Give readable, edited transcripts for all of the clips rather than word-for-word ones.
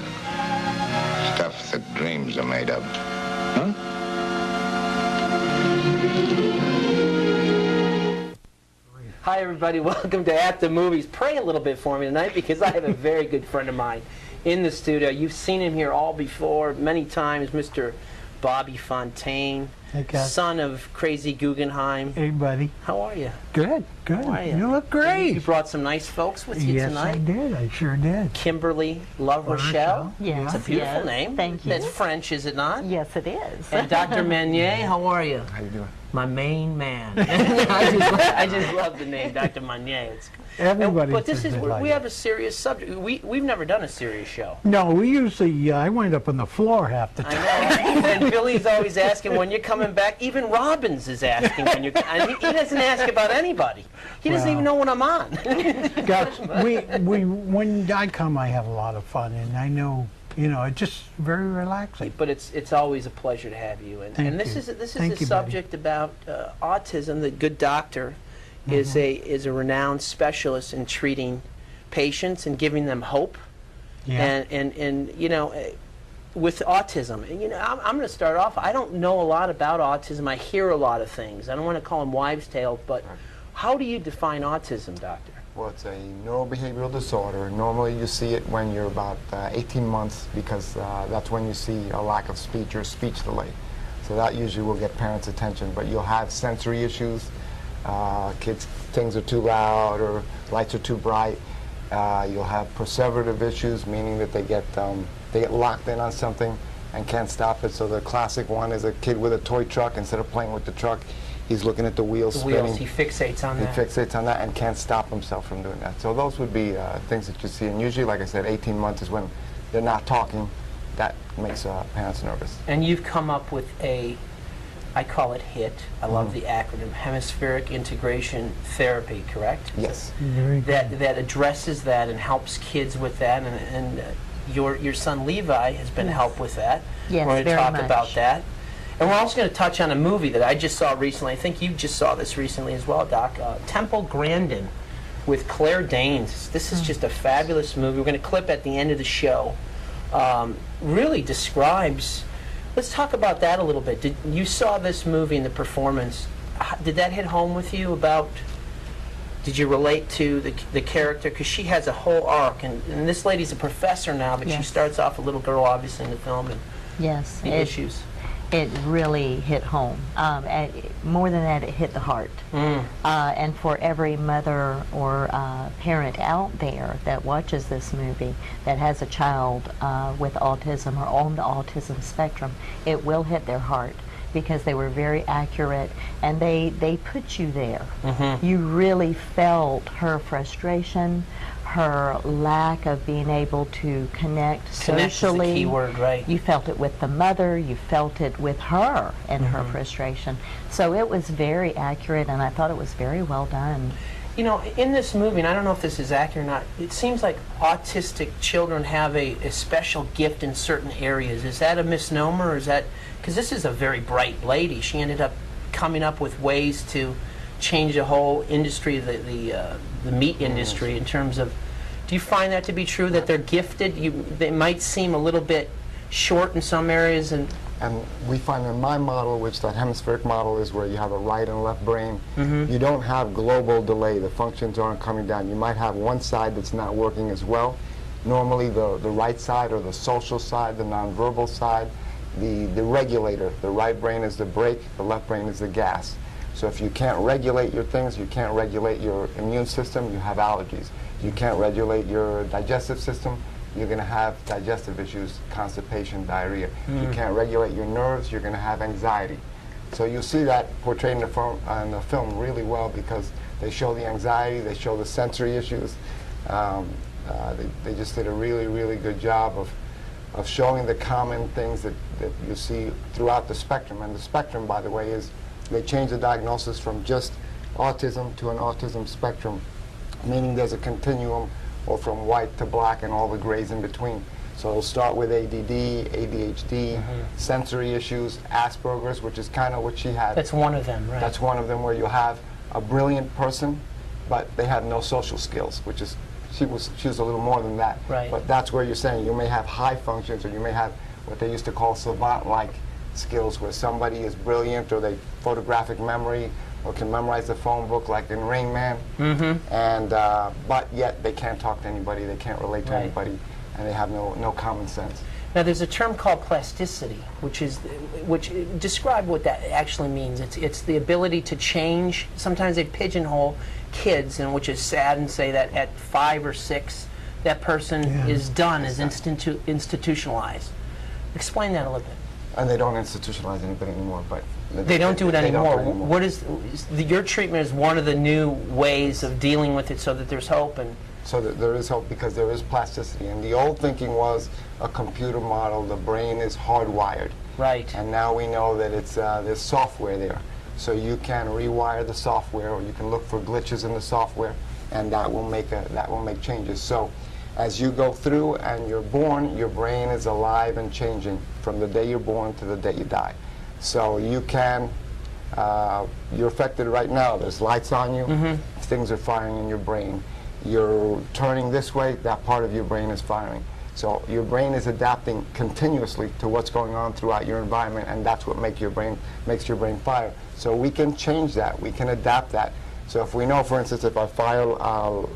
stuff that dreams are made of. Huh? Hi, everybody. Welcome to At the Movies. Pray a little bit for me tonight because I have a very good friend of mine in the studio. You've seen him here all before, many times, Mr. Bobby Fontaine, son of Crazy Guggenheim. Hey, buddy. How are you? Good, good. How are you? You look great. You brought some nice folks with you tonight. Yes, I did. I sure did. Kimberly La Rochelle. Yes, it's a beautiful name. Thank you. That's French, is it not? Yes, it is. And Dr. Mañé, how are you? How you doing? My main man. I just love the name, Dr. Mañé. Everybody. But this is we have a serious subject. We've never done a serious show. No, we usually I wind up on the floor half the time. I know. And Billy's always asking when you're coming back. Even Robbins is asking when you're. And he doesn't ask about anybody. He doesn't even know when I'm on. Gosh, when I come, I have a lot of fun, and I know. You know, it's just very relaxing. But it's always a pleasure to have you. And this is a subject about autism. The good doctor is a renowned specialist in treating patients and giving them hope. Yeah. And you know, with autism, and, you know, I'm going to start off. I don't know a lot about autism. I hear a lot of things. I don't want to call them wives' tales, but how do you define autism, doctor? Well, it's a neurobehavioral disorder. Normally you see it when you're about 18 months because that's when you see a lack of speech or speech delay. So that usually will get parents' attention. But you'll have sensory issues. Kids, things are too loud or lights are too bright. You'll have perseverative issues, meaning that they get locked in on something and can't stop it. So the classic one is a kid with a toy truck. Instead of playing with the truck, he's looking at the wheels spinning. He fixates on that. He fixates on that and can't stop himself from doing that. So those would be things that you see. And usually, like I said, 18 months is when they're not talking. That makes parents nervous. And you've come up with I call it HIT. I love the acronym, Hemispheric Integration Therapy, correct? Yes. Very good. That addresses that and helps kids with that. And your son Levi has been helped with that. Yes, we're going to very talk much. about that. And we're also going to touch on a movie that I just saw recently. I think you just saw this recently as well, Doc. Temple Grandin with Claire Danes. This is just a fabulous movie. We're going to clip at the end of the show. Really describes. Let's talk about that a little bit. You saw this movie and the performance. Did that hit home with you? Did you relate to the character? Because she has a whole arc, and this lady's a professor now, but she starts off a little girl, obviously, in the film, and the issues. It really hit home. More than that, it hit the heart. And for every mother or parent out there that watches this movie that has a child with autism or on the autism spectrum, it will hit their heart because they were very accurate and they put you there. You really felt her frustration, her lack of being able to connect socially. Connect is the key word, right? You felt it with the mother, you felt it with her and her frustration. So it was very accurate, and I thought it was very well done. You know, in this movie, and I don't know if this is accurate or not, it seems like autistic children have a special gift in certain areas. Is that a misnomer, or is that, because this is a very bright lady. She ended up coming up with ways to change the whole industry, the meat industry, in terms of, do you find that to be true, that they're gifted? They might seem a little bit short in some areas, and we find in my model, which that hemispheric model is where you have a right and left brain, you don't have global delay. The functions aren't coming down. You might have one side that's not working as well. Normally the right side, or the social side, the nonverbal side, the regulator. The right brain is the brake, the left brain is the gas. So if you can't regulate your things, you can't regulate your immune system, you have allergies. You can't regulate your digestive system, you're going to have digestive issues, constipation, diarrhea. You can't regulate your nerves, you're going to have anxiety. So you'll see that portrayed in the film really well, because they show the anxiety, they show the sensory issues. They just did a really, really good job of showing the common things that you see throughout the spectrum. And the spectrum, by the way, is they change the diagnosis from just autism to an autism spectrum, meaning there's a continuum, or from white to black and all the grays in between. So it'll start with ADD, ADHD, sensory issues, Aspergers, which is kind of what she had. that's one of them, right? That's one of them, where you'll have a brilliant person, but they have no social skills, which is she was a little more than that. Right. But that's where you're saying you may have high functions, or you may have what they used to call savant-like skills, where somebody is brilliant, or they photographic memory, or can memorize the phone book like in Rain Man, and but yet they can't talk to anybody, they can't relate to Right. anybody, and they have no common sense. Now, there's a term called plasticity, which describe what that actually means. It's the ability to change. Sometimes they pigeonhole kids, and which is sad, and say that at 5 or 6, that person is done, is institutionalized. Explain that a little bit. And they don't institutionalize anybody anymore, but They don't do it anymore. don't anymore. What is your treatment? Is one of the new ways of dealing with it, so that there's hope. And So that there is hope, because there is plasticity. And the old thinking was a computer model, the brain is hardwired. right, And now we know that it's there's software there. So you can rewire the software, or you can look for glitches in the software, and that will make changes. So as you go through and you're born, your brain is alive and changing from the day you're born to the day you die. So you can, you're affected right now. There's lights on you, things are firing in your brain. You're turning this way, that part of your brain is firing. So your brain is adapting continuously to what's going on throughout your environment, and that's what makes your brain fire. So we can change that, we can adapt that. So if we know, for instance, if I fire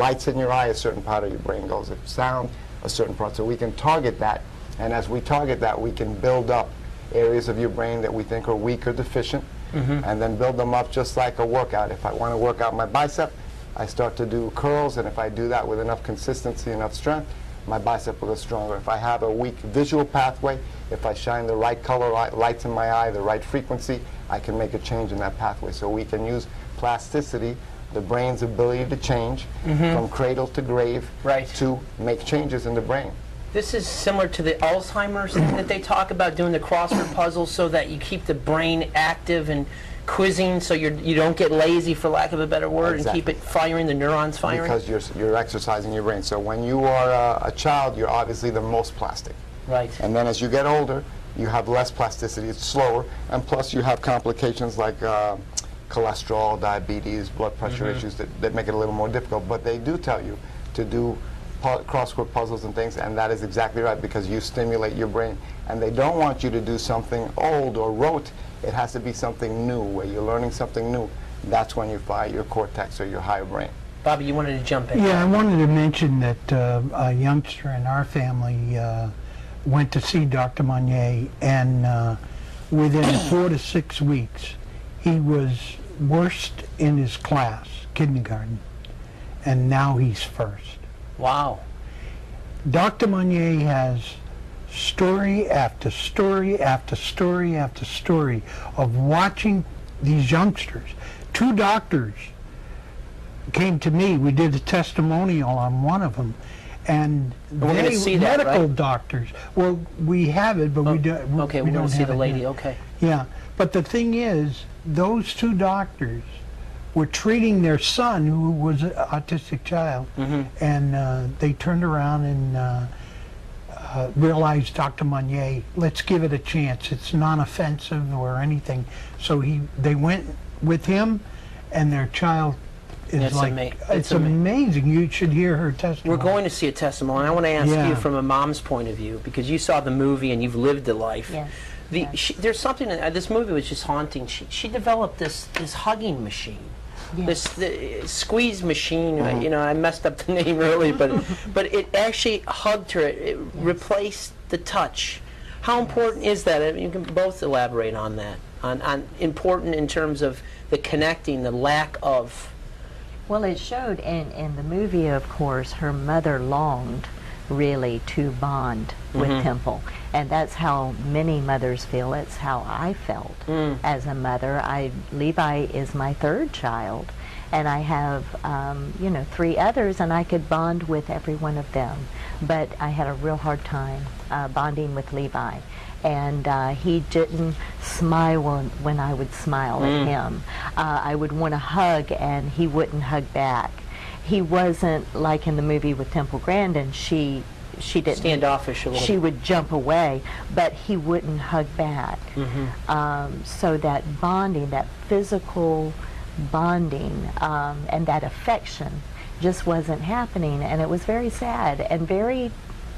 lights in your eye, a certain part of your brain goes. If sound, a certain part. So we can target that, and as we target that, we can build up areas of your brain that we think are weak or deficient, and then build them up just like a workout. If I want to work out my bicep, I start to do curls, and if I do that with enough consistency, enough strength, my bicep will get stronger. If I have a weak visual pathway, if I shine the right color lights in my eye, the right frequency, I can make a change in that pathway. So we can use plasticity, the brain's ability to change from cradle to grave, Right. to make changes in the brain. this is similar to the Alzheimer's that they talk about, doing the crossword puzzles so that you keep the brain active and quizzing, so you don't get lazy, for lack of a better word, and keep it firing, the neurons firing. Because you're exercising your brain. So when you are a child, you're obviously the most plastic. Right. And then as you get older, you have less plasticity, it's slower, and plus you have complications like cholesterol, diabetes, blood pressure issues that make it a little more difficult. But they do tell you to do crossword puzzles and things, and that is exactly right, because you stimulate your brain. And they don't want you to do something old or rote. It has to be something new, where you're learning something new. That's when you fire your cortex or your higher brain. Bobby, you wanted to jump in. Yeah, I wanted to mention that a youngster in our family went to see Dr. Mañé, and within 4 to 6 weeks, he was worst in his class, kindergarten, and now he's first. Wow. Dr. Mañé has story after story after story after story of watching these youngsters. 2 doctors came to me. We did a testimonial on one of them, and we're going to see that, medical right? doctors. Well, we have it, but we don't. Okay, we we're going don't to see have the it lady. yet. Okay. Yeah, but the thing is, those 2 doctors were treating their son, who was an autistic child, and they turned around and realized, Dr. Mañé, let's give it a chance. It's non-offensive or anything. So they went with him, and their child is it's amazing. You should hear her testimony. We're going to see a testimony. I want to ask you from a mom's point of view, because you saw the movie and you've lived the life. Yes. There's something, this movie was just haunting. She developed this hugging machine. Yes. This squeeze machine, you know, I messed up the name earlier, but it actually hugged her. It replaced the touch. How important is that? I mean, you can both elaborate on that. On important in terms of the connecting, the lack of. Well, it showed in the movie, of course, her mother longed really to bond with Temple, and that's how many mothers feel. It's how I felt as a mother. Levi is my 3rd child, and I have 3 others, and I could bond with every one of them, but I had a real hard time bonding with Levi. And he didn't smile when I would smile at him. I would want to hug, and he wouldn't hug back. He wasn't like in the movie with Temple Grandin. She didn't Standoffish a little. She would jump away, but he wouldn't hug back. So that bonding, that physical bonding, and that affection, just wasn't happening, and it was very sad and very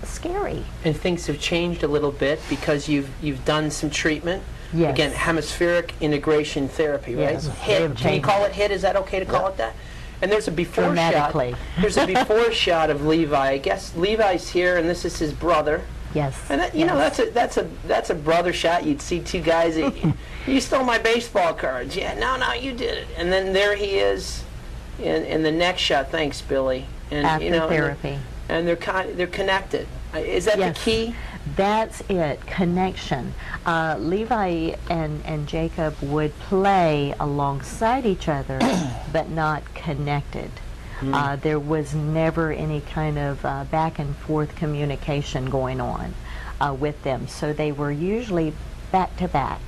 scary. And things have changed a little bit because you've done some treatment. Yes. Again, hemispheric integration therapy, right? Yes. HIT. Can you call it HIT? Is that okay to call it that? And there's a before shot. Dramatically. There's a before shot of Levi. I guess Levi's here, and this is his brother. Yes. And that, you know, that's a brother shot. You'd see two guys. You stole my baseball cards. Yeah, no, you did it. And then there he is, in the next shot. Thanks, Billy. And After you know, therapy. And they're connected. Is that Yes. the key? That's it, connection. Levi and Jacob would play alongside each other, but not connected. There was never any kind of back and forth communication going on with them, so they were usually back to back.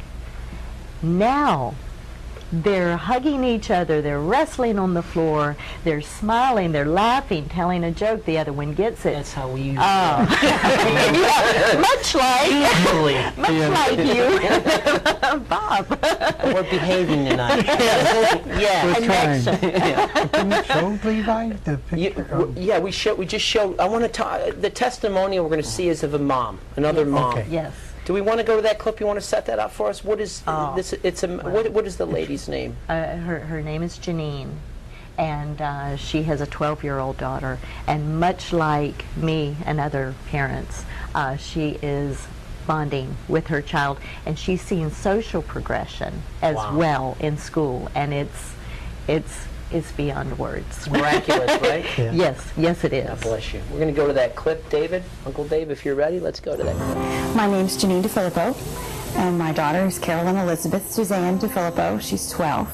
Now, they're hugging each other, they're wrestling on the floor, they're smiling, they're laughing, telling a joke, the other one gets it. That's how we use Yeah, much like you, Bob. We're behaving tonight. Yeah. Connection. Can you show Levi the picture? Yeah, we just showed. I want to talk. The testimonial we're going to see is of a mom, another mom. Okay. Yes. Do we want to go to that clip? You want to set that up for us? What is this? It's a. What is the lady's name? Her name is Janine, and she has a 12-year-old daughter. And much like me and other parents, she is bonding with her child, and she's seeing social progression as well in school, and it's beyond words. It's miraculous, right? Yeah. Yes, it is. God bless you. We're going to go to that clip, David. Uncle Dave, if you're ready, let's go to that clip. My name's Janine DeFilippo, and my daughter is Carolyn Elizabeth Suzanne DeFilippo. She's 12.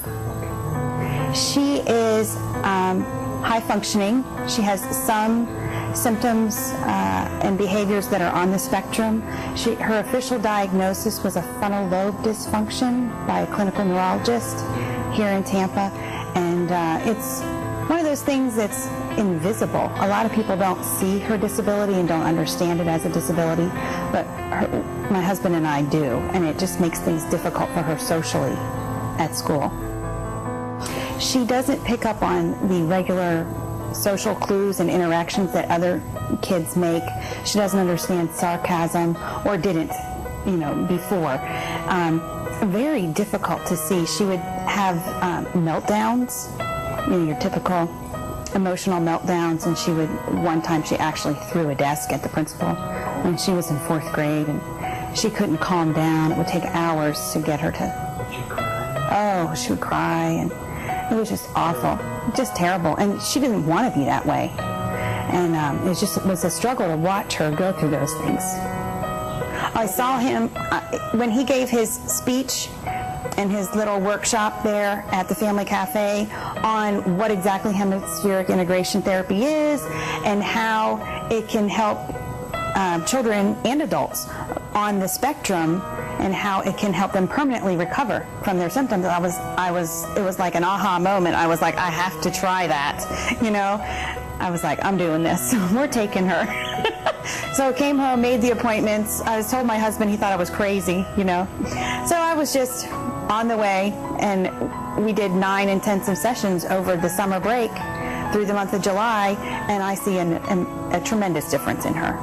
She is high functioning. She has some symptoms and behaviors that are on the spectrum. Her official diagnosis was a frontal lobe dysfunction by a clinical neurologist here in Tampa, and it's one of those things that's invisible. A lot of people don't see her disability and don't understand it as a disability, but my husband and I do, and it just makes things difficult for her socially at school. She doesn't pick up on the regular social clues and interactions that other kids make. She doesn't understand sarcasm, or didn't, before. Very difficult to see. She would have meltdowns, your typical emotional meltdowns, and one time she actually threw a desk at the principal when she was in 4th grade, and she couldn't calm down. It would take hours to get her to... Would she cry? Oh, she would cry, and it was just awful, just terrible, and she didn't want to be that way, and it was a struggle to watch her go through those things. I saw him when he gave his speech in his little workshop there at the Family Cafe on what exactly hemispheric integration therapy is and how it can help children and adults on the spectrum, and how it can help them permanently recover from their symptoms. It was like an aha moment. I was like, I have to try that, I was like, I'm doing this. We're taking her. So I came home, made the appointments. I was told my husband he thought I was crazy, So I was just on the way, and we did 9 intensive sessions over the summer break through the month of July, and I see a tremendous difference in her.